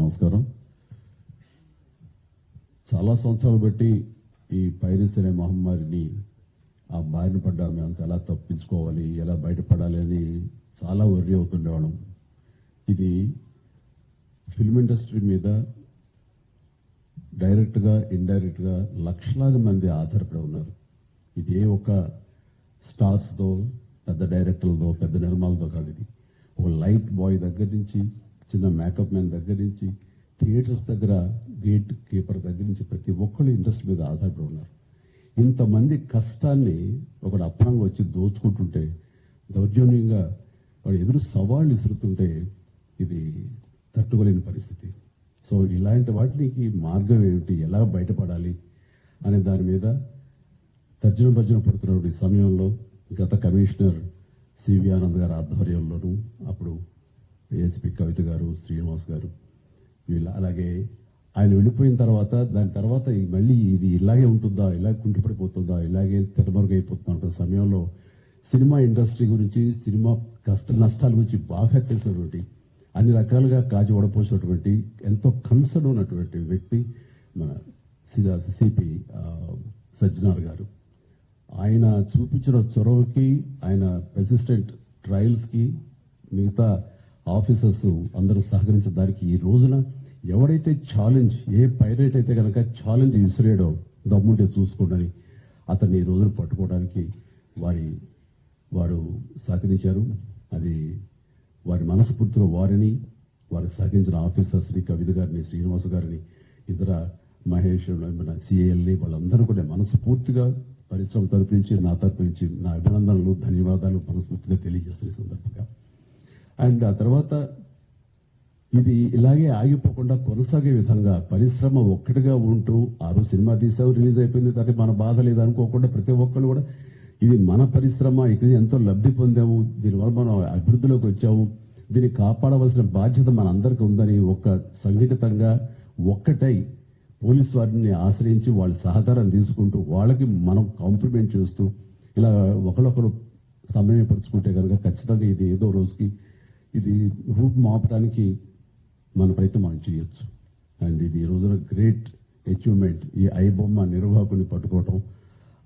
నమస్కారం. చాలా సంవత్సరాలు బట్టి ఈ పైరసీ అనే మహమ్మారిని ఆ బారిన పడ్డా మేము ఎలా తప్పించుకోవాలి, ఎలా బయటపడాలి అని చాలా వర్రీ అవుతుండేవాళ్ళం. ఇది ఫిల్మ్ ఇండస్ట్రీ మీద డైరెక్ట్గా ఇండైరెక్ట్గా లక్షలాది మంది ఆధారపడి ఉన్నారు. ఇది ఏ ఒక స్టార్స్తో, పెద్ద డైరెక్టర్లతో, పెద్ద నిర్మాలతో కాదు. ఇది ఒక లైట్ బాయ్ దగ్గర నుంచి, చిన్న మేకప్ మ్యాన్ దగ్గర నుంచి, థియేటర్స్ దగ్గర గేట్ కీపర్ దగ్గర నుంచి ప్రతి ఒక్కళ్ళు ఇండస్ట్రీ మీద ఆధారపడి ఉన్నారు. ఇంతమంది కష్టాన్ని ఒకడు అప్పనంగా వచ్చి దోచుకుంటుంటే, దౌర్జన్యంగా వాడు ఎదురు సవాళ్ళు విసురుతుంటే ఇది తట్టుకోలేని పరిస్థితి. సో ఇలాంటి వాటికి మార్గం ఏమిటి, ఎలా బయటపడాలి అనే దాని మీద తర్జన భర్జన పడుతున్న ఈ సమయంలో గత కమిషనర్ సివి ఆనంద్ గారి ఆధ్వర్యంలోనూ, అప్పుడు ఏఎస్పీ కవిత గారు, శ్రీనివాస్ గారు, వీళ్ళు, అలాగే ఆయన వెళ్ళిపోయిన తర్వాత దాని తర్వాత మళ్ళీ ఇది ఇలాగే ఉంటుందా, ఇలాగే కుంటిపడిపోతుందా, ఇలాగే తెరమరుగైపోతుందా అంటున్న సమయంలో సినిమా ఇండస్ట్రీ గురించి, సినిమా కష్ట నష్టాల గురించి బాగా తెలిసినటువంటి, అన్ని రకాలుగా కాజు వడపోసినటువంటి, ఎంతో కన్సర్న్ ఉన్నటువంటి వ్యక్తి మన సిపి సజ్జనార్ గారు. ఆయన చూపించిన చొరవకి, ఆయన రెసిస్టెంట్ ట్రయల్స్కి మిగతా ఆఫీసర్స్ అందరూ సహకరించిన దానికి ఈ రోజున ఎవడైతే ఛాలెంజ్, ఏ పైరేట్ అయితే కనుక ఛాలెంజ్ విసిరేయడం దమ్ముంటే చూసుకోండి అతన్ని ఈ రోజున పట్టుకోవడానికి వారు సహకరించారు. అది వారి మనస్ఫూర్తిగా వారిని, వారికి సహకరించిన ఆఫీసర్స్ని, కవిత గారిని, శ్రీనివాస్ గారిని, ఇతర మహేష్, మన సిఏఎల్ని, వాళ్ళందరూ కూడా మనస్ఫూర్తిగా పరిశ్రమ తరపు నుంచి, నా తరపు నుంచి నా అభినందనలు, ధన్యవాదాలు మనస్ఫూర్తిగా తెలియజేస్తున్న సందర్భంగా. అండ్ ఆ తర్వాత ఇది ఇలాగే ఆగిపోకుండా కొనసాగే విధంగా పరిశ్రమ ఒక్కటిగా ఉంటూ, ఆ రోజు సినిమా తీసావు, రిలీజ్ అయిపోయింది, దానికి మన బాధ లేదు అనుకోకుండా ప్రతి ఒక్కళ్ళు కూడా ఇది మన పరిశ్రమ, ఇక్కడ ఎంతో లబ్ధి పొందాము, దీనివల్ల మనం అభివృద్ధిలోకి వచ్చాము, దీన్ని కాపాడవలసిన బాధ్యత మన అందరికీ ఉందని ఒక సంఘటితంగా ఒక్కటై పోలీసు వారిని ఆశ్రయించి వాళ్ళ సహకారం తీసుకుంటూ, వాళ్ళకి మనం కాంప్లిమెంట్ చేస్తూ ఇలా ఒకరొకరు సమన్వయపరుచుకుంటే కనుక ఖచ్చితంగా ఇది ఏదో రోజుకి ఇది రూపు మాపడానికి మన ప్రయత్నం మనం చేయొచ్చు. అండ్ ఇది ఈ రోజున గ్రేట్ అచీవ్మెంట్, ఈ ఐబొమ్మ నిర్వాహకుని పట్టుకోవటం.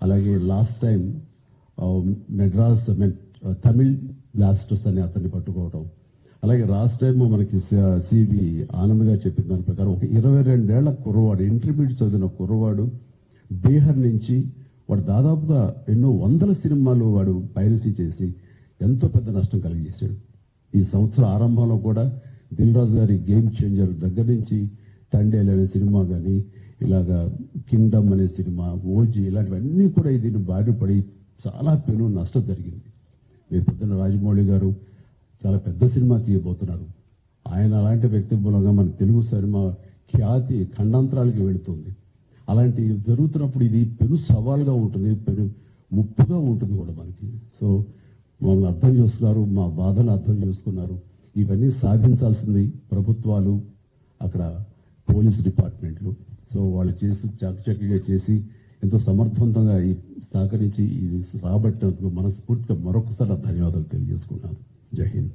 అలాగే last time Madras Tamil blasters అని అతన్ని పట్టుకోవటం. అలాగే లాస్ట్ టైం మనకి సివి ఆనంద్ గారు చెప్పిన దాని ప్రకారం ఒక 22 ఏళ్ల కుర్రవాడు, ఇంటర్మీడియట్ చదివిన కుర్రవాడు, బీహార్ నుంచి వాడు దాదాపుగా ఎన్నో వందల సినిమాలు వాడు పైరసీ చేసి ఎంతో పెద్ద నష్టం కలిగజేశాడు. ఈ సంవత్సరం ఆరంభంలో కూడా దిల్ రాజు గారి గేమ్ చేంజర్ దగ్గర నుంచి తండేల్ అనే సినిమా కానీ, ఇలాగా కింగ్డమ్ అనే సినిమా, ఓజీ, ఇలాంటివన్నీ కూడా దీన్ని బారిన పడి చాలా పెను నష్టం జరిగింది. రేపు పొద్దున్న రాజమౌళి గారు చాలా పెద్ద సినిమా తీయబోతున్నారు. ఆయన అలాంటి వ్యక్తి మూలంగా మన తెలుగు సినిమా ఖ్యాతి ఖండాంతరాలకి వెళుతుంది. అలాంటివి జరుగుతున్నప్పుడు ఇది పెను సవాల్గా ఉంటుంది, పెను ముప్పుగా ఉంటుంది కూడా మనకి. సో మమ్మల్ని అర్థం చేసుకున్నారు, మా బాధలు అర్థం చేసుకున్నారు. ఇవన్నీ సాధించాల్సింది ప్రభుత్వాలు, అక్కడ పోలీసు డిపార్ట్మెంట్లు. సో వాళ్ళు చేసి చాకచక్యంగా చేసి ఎంతో సమర్థవంతంగా సహకరించి ఇది రాబట్టినందుకు మనస్ఫూర్తిగా మరొకసారి ధన్యవాదాలు తెలియజేసుకున్నాను. జై హింద్.